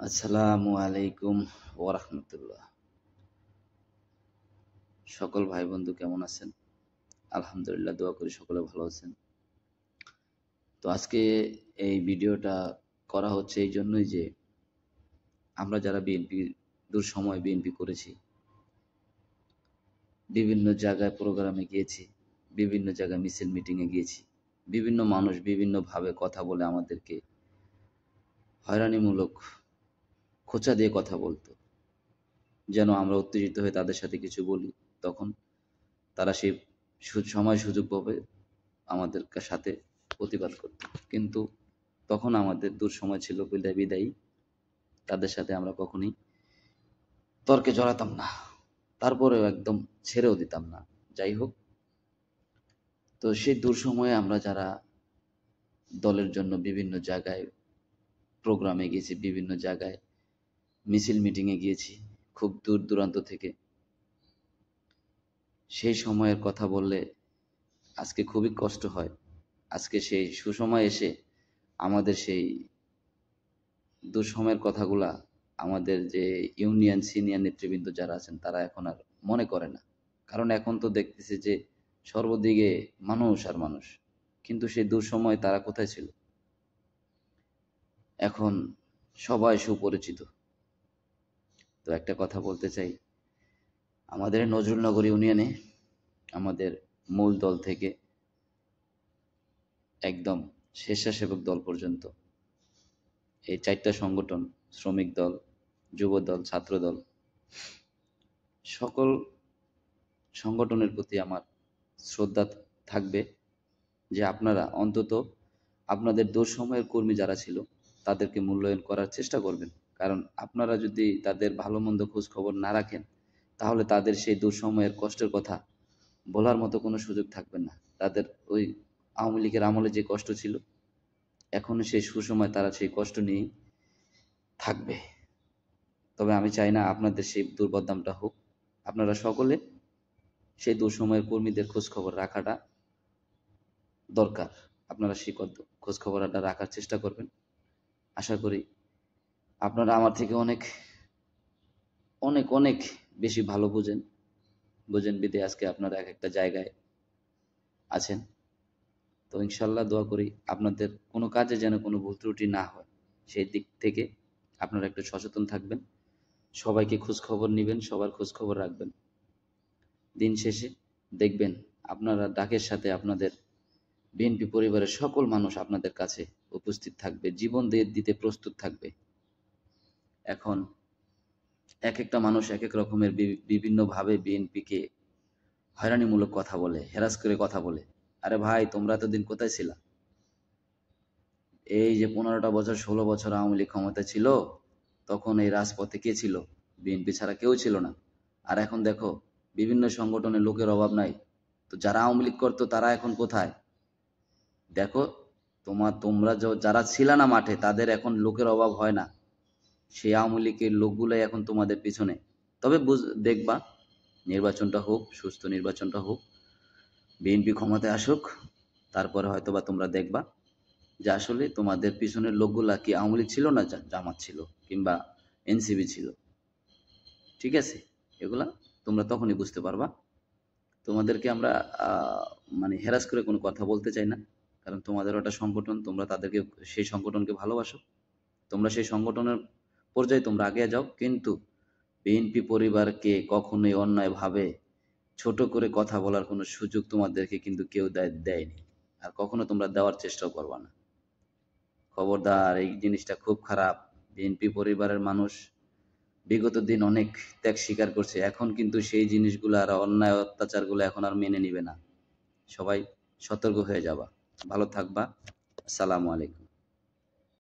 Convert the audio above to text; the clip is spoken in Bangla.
আসসালামু আলাইকুম ওরহমতুল্লাহ। সকল ভাই বন্ধু কেমন আছেন? আলহামদুলিল্লাহ, দোয়া করি সকলে ভালো আছেন। তো আজকে এই ভিডিওটা করা হচ্ছে এই জন্যই যে আমরা যারা বিএনপি দূর সময় বিএনপি করেছি, বিভিন্ন জায়গায় প্রোগ্রামে গিয়েছি, বিভিন্ন জায়গায় মিছিল মিটিংয়ে গিয়েছি, বিভিন্ন মানুষ বিভিন্নভাবে কথা বলে আমাদেরকে হয়রানিমূলক খোঁচা দিয়ে কথা বলতো, যেন আমরা উত্তেজিত হয়ে তাদের সাথে কিছু বলি। তখন তারা সেই সময় সুযোগ পাবে আমাদের সাথে প্রতিবাদ করতে। কিন্তু তখন আমাদের দূর সময় ছিল বিদায়ী, তাদের সাথে আমরা কখনোই তর্কে জড়াতাম না, তারপরেও একদম ছেড়েও দিতাম না। যাই হোক, তো সেই দূর সময়ে আমরা যারা দলের জন্য বিভিন্ন জায়গায় প্রোগ্রামে গিয়েছি, বিভিন্ন জায়গায় মিছিল মিটিংয়ে গিয়েছি, খুব দূর দূরান্ত থেকে, সেই সময়ের কথা বললে আজকে খুবই কষ্ট হয়। আজকে সেই সুসময় এসে আমাদের সেই দুঃসময়ের কথাগুলা আমাদের যে ইউনিয়ন সিনিয়র নেতৃবৃন্দ যারা আছেন তারা এখন আর মনে করে না। কারণ এখন তো দেখতেছি যে সর্বদিকে মানুষ আর মানুষ, কিন্তু সেই দুঃসময় তারা কোথায় ছিল? এখন সবাই সুপরিচিত। তো একটা কথা বলতে চাই, আমাদের নজরুলনগর ইউনিয়নে আমাদের মূল দল থেকে একদম স্বেচ্ছাসেবক দল পর্যন্ত এই 4টা সংগঠন, শ্রমিক দল, যুব দল, ছাত্র দল, সকল সংগঠনের প্রতি আমার শ্রদ্ধা থাকবে যে আপনারা অন্তত আপনাদের দুঃসময়ের কর্মী যারা ছিল তাদেরকে মূল্যায়ন করার চেষ্টা করবেন। কারণ আপনারা যদি তাদের ভালো মন্দ খোঁজ খবর না রাখেন, তাহলে তাদের সেই দুঃসময়ের কষ্টের কথা বলার মতো কোনো সুযোগ থাকবে না। তাদের ওই আওয়ামী লীগের আমলে যে কষ্ট ছিল, এখনো সেই সুসময় তারা সেই কষ্ট নিয়েই থাকবে। তবে আমি চাই না আপনাদের সেই দুর্বদনামটা হোক। আপনারা সকলে সেই দুঃসময়ের কর্মীদের খোঁজ খবর রাখাটা দরকার। আপনারা সেই খোঁজ খবরটা রাখার চেষ্টা করবেন। আশা করি আপনারা আমার থেকে অনেক অনেক অনেক বেশি ভালো বুঝেন বিধে আজকে আপনারা এক একটা জায়গায় আছেন। তো ইনশাল্লাহ দোয়া করি আপনাদের কোনো কাজে যেন কোনো ভুল ত্রুটি না হয়, সেই দিক থেকে আপনারা একটু সচেতন থাকবেন, সবাইকে খোঁজ খবর নেবেন, সবার খোঁজ খবর রাখবেন। দিন শেষে দেখবেন আপনারা ডাকের সাথে আপনাদের বিএনপি পরিবারের সকল মানুষ আপনাদের কাছে উপস্থিত থাকবে, জীবন দিতে প্রস্তুত থাকবে। এখন এক একটা মানুষ এক এক রকমের বিভিন্নভাবে বিএনপিকে হয়রানিমূলক কথা বলে, হেরাস করে কথা বলে। আরে ভাই, তোমরা এতদিন কোথায় ছিলা? এই যে 15টা বছর 16 বছর আওয়ামী লীগ ক্ষমতা ছিল, তখন এই রাজপথে কে ছিল? বিএনপি ছাড়া কেউ ছিল না। আর এখন দেখো, বিভিন্ন সংগঠনের লোকের অভাব নাই। তো যারা আওয়ামী লীগ করতো তারা এখন কোথায়? দেখো, তোমরা যারা ছিলা না মাঠে, তাদের এখন লোকের অভাব হয় না। সেই আওয়ামী লীগের লোকগুলাই এখন তোমাদের পিছনে। তবে দেখবা, নির্বাচনটা হোক, সুস্থ নির্বাচনটা হোক, বিএনপি ক্ষমতায় আসুক, তারপরে হয়তোবা তোমরা দেখবা যে আসলে তোমাদের পিছনের লোকগুলা কি আওয়ামী লীগ ছিল না জামাত ছিল কিংবা এনসিবি ছিল। ঠিক আছে, এগুলা তোমরা তখনই বুঝতে পারবা। তোমাদেরকে আমরা মানে হেরাস করে কোনো কথা বলতে চাই না, কারণ তোমাদের একটা সংগঠন, তোমরা তাদেরকে সেই সংগঠনকে ভালোবাসো, তোমরা সেই সংগঠনের পর্যায়ে তোমরা আগে যাও। কিন্তু বিএনপি পরিবারকে কখনোই অন্যায়ভাবে ছোট করে কথা বলার কোনো সুযোগ তোমাদেরকে কিন্তু কেউ দেয়নি, আর কখনো তোমরা দেওয়ার চেষ্টাও করবা না। খবরদার, এই জিনিসটা খুব খারাপ। বিএনপি পরিবারের মানুষ বিগত দিন অনেক ত্যাগ স্বীকার করছে, এখন কিন্তু সেই জিনিসগুলো আর অন্যায় অত্যাচারগুলো এখন আর মেনে নিবে না। সবাই সতর্ক হয়ে যাবা। ভালো থাকবা। আসসালামু আলাইকুম।